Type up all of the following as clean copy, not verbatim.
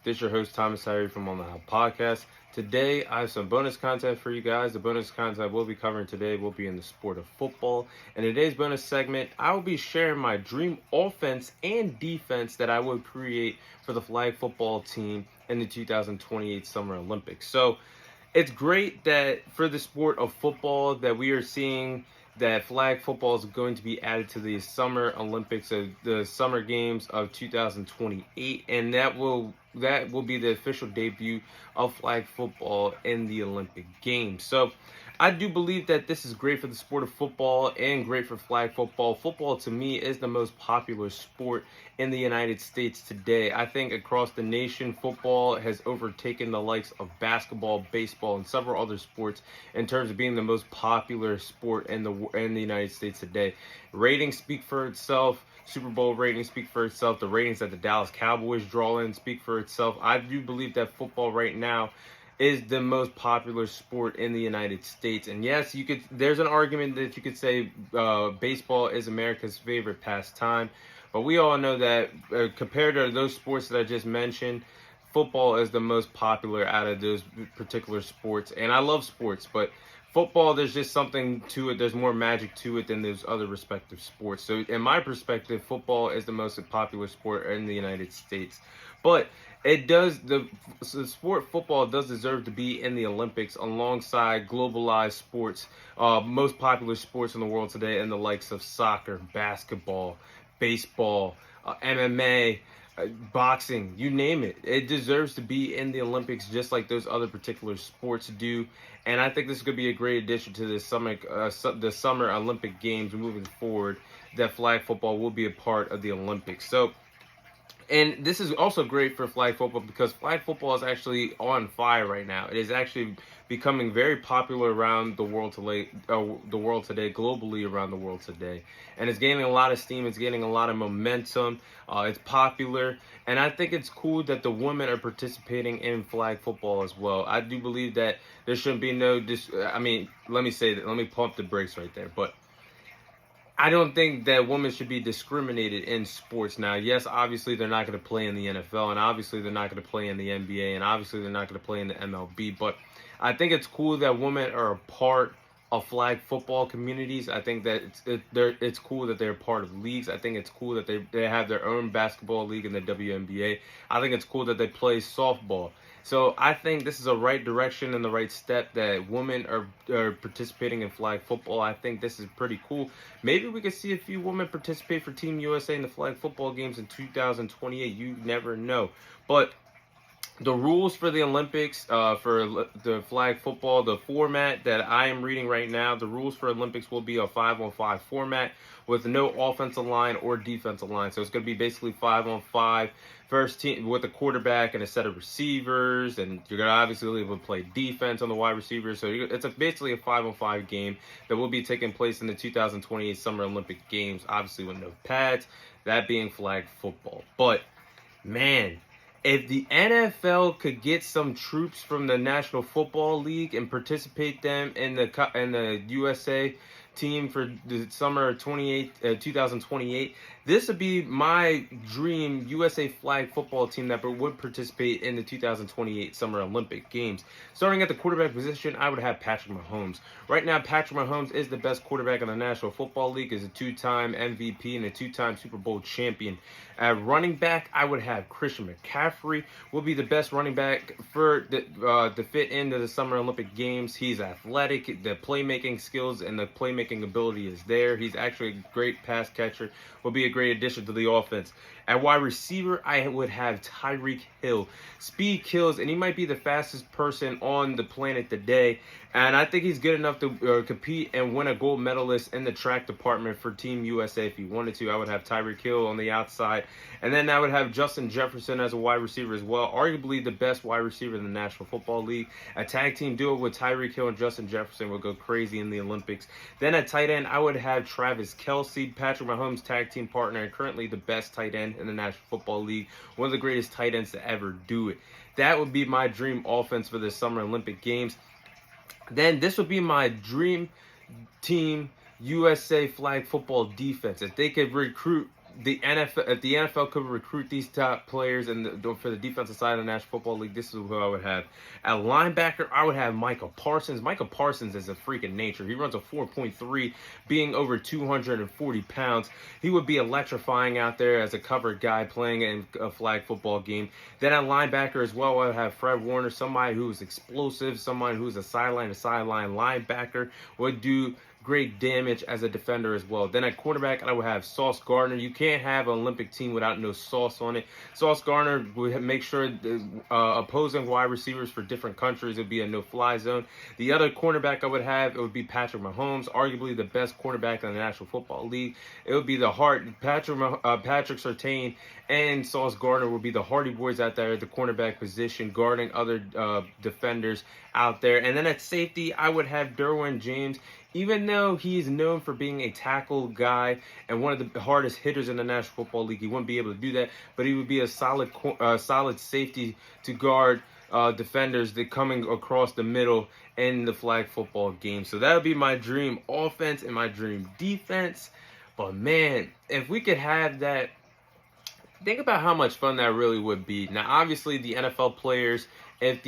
This is your host, Thomas Tyree from On the Hub Podcast. Today, I have some bonus content for you guys. The bonus content we'll be covering today will be in the sport of football. In today's bonus segment, I will be sharing my dream offense and defense that I would create for the flag football team in the 2028 Summer Olympics. So, it's great that for the sport of football that we are seeing that flag football is going to be added to the Summer Olympics, of the Summer Games of 2028, and that will be the official debut of flag football in the Olympic Games. So I do believe that this is great for the sport of football and great for flag football. Football, to me, is the most popular sport in the United States today. I think across the nation, football has overtaken the likes of basketball, baseball, and several other sports in terms of being the most popular sport in the United States today. Ratings speak for itself. Super Bowl ratings speak for itself. The ratings that the Dallas Cowboys draw in speak for itself. I do believe that football right now is the most popular sport in the United States. And yes, there's an argument that you could say baseball is America's favorite pastime. But we all know that compared to those sports that I just mentioned, football is the most popular out of those particular sports. And I love sports, but football, there's just something to it. There's more magic to it than those other respective sports. So in my perspective, football is the most popular sport in the United States. But the sport football does deserve to be in the Olympics alongside globalized sports, most popular sports in the world today, and the likes of soccer, basketball, baseball, MMA, boxing, you name it. It deserves to be in the Olympics just like those other particular sports do. And I think this is going to be a great addition to the Summer Olympic Games moving forward, that flag football will be a part of the Olympics. So, and this is also great for flag football because flag football is actually on fire right now. It is actually becoming very popular around the world today, globally around the world today. And it's gaining a lot of steam. It's gaining a lot of momentum. It's popular. And I think it's cool that the women are participating in flag football as well. I do believe that there shouldn't be let me say that. Let me pump the brakes right there. But I don't think that women should be discriminated in sports. Now, yes, obviously they're not going to play in the NFL, and obviously they're not going to play in the NBA, and obviously they're not going to play in the MLB. But I think it's cool that women are a part of flag football communities. I think that it's cool that they're part of leagues. I think it's cool that they have their own basketball league in the WNBA. I think it's cool that they play softball. So I think this is a right direction and the right step that women are participating in flag football. I think this is pretty cool. Maybe we could see a few women participate for Team USA in the flag football games in 2028. You never know. But the rules for the Olympics, for the flag football, the format that I am reading right now, the rules for Olympics will be a 5-on-5 format with no offensive line or defensive line. So it's going to be basically 5-on-5, first team with a quarterback and a set of receivers, and you're going to obviously be able to play defense on the wide receivers. So it's basically a 5-on-5 game that will be taking place in the 2028 Summer Olympic Games, obviously with no pads, that being flag football. But, man, if the NFL could get some troops from the National Football League and participate them in the USA team for the summer of 2028, this would be my dream USA flag football team that would participate in the 2028 Summer Olympic Games. Starting at the quarterback position, I would have Patrick Mahomes. Right now, Patrick Mahomes is the best quarterback in the National Football League, is a two-time MVP and a two-time Super Bowl champion. At running back, I would have Christian McCaffrey, will be the best running back to fit into the Summer Olympic Games. He's athletic, the playmaking skills and the playmaking ability is there. He's actually a great pass catcher, will be a great addition to the offense. At wide receiver, I would have Tyreek Hill. Speed kills, and he might be the fastest person on the planet today. And I think he's good enough to compete and win a gold medalist in the track department for Team USA if he wanted to. I would have Tyreek Hill on the outside. And then I would have Justin Jefferson as a wide receiver as well. Arguably the best wide receiver in the National Football League. A tag team duo with Tyreek Hill and Justin Jefferson would go crazy in the Olympics. Then at tight end, I would have Travis Kelce, Patrick Mahomes' tag team partner, and currently the best tight end in the National Football League. One of the greatest tight ends to ever do it. That would be my dream offense for the Summer Olympic Games. Then this would be my dream team USA flag football defense. If they could recruit if the NFL could recruit these top players and for the defensive side of the National Football League, this is who I would have. At linebacker, I would have Micah Parsons. Micah Parsons is a freak of nature. He runs a 4.3, being over 240 pounds. He would be electrifying out there as a covered guy playing in a flag football game. Then at linebacker as well, I would have Fred Warner, somebody who's explosive, somebody who's a sideline linebacker, would do great damage as a defender as well. Then at quarterback, I would have Sauce Gardner. You can't have an Olympic team without no Sauce on it. Sauce Gardner would make sure the opposing wide receivers for different countries would be a no-fly zone. The other cornerback I would have, it would be Patrick Mahomes, arguably the best quarterback in the National Football League. It would be the Patrick Surtain and Sauce Gardner would be the Hardy Boys out there at the cornerback position, guarding other defenders out there. And then at safety, I would have Derwin James. Even though he's known for being a tackle guy and one of the hardest hitters in the National Football League, he wouldn't be able to do that, but he would be a solid safety to guard defenders that coming across the middle in the flag football game. So that would be my dream offense and my dream defense. But man, if we could have that, think about how much fun that really would be. Now, obviously, the NFL players, if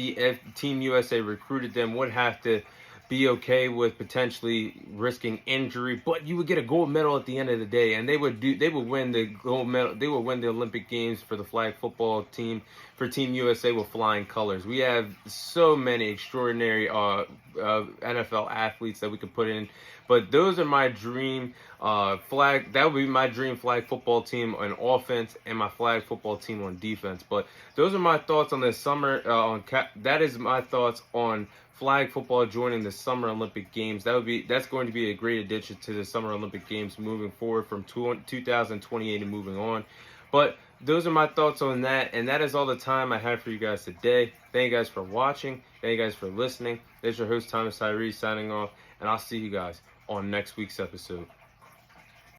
Team USA recruited them, would have to be okay with potentially risking injury, but you would get a gold medal at the end of the day, and they would win the gold medal. They would win the Olympic Games for the flag football team, for Team USA with flying colors. We have so many extraordinary NFL athletes that we could put in, but those are my dream flag. That would be my dream flag football team on offense and my flag football team on defense. But those are my thoughts on this summer. That is my thoughts on flag football joining the Summer Olympic Games. That's going to be a great addition to the Summer Olympic Games moving forward from 2028 and moving on. But those are my thoughts on that, and that is all the time I have for you guys today. Thank you guys for watching. Thank you guys for listening. This is your host, Thomas Tyree, signing off, and I'll see you guys on next week's episode.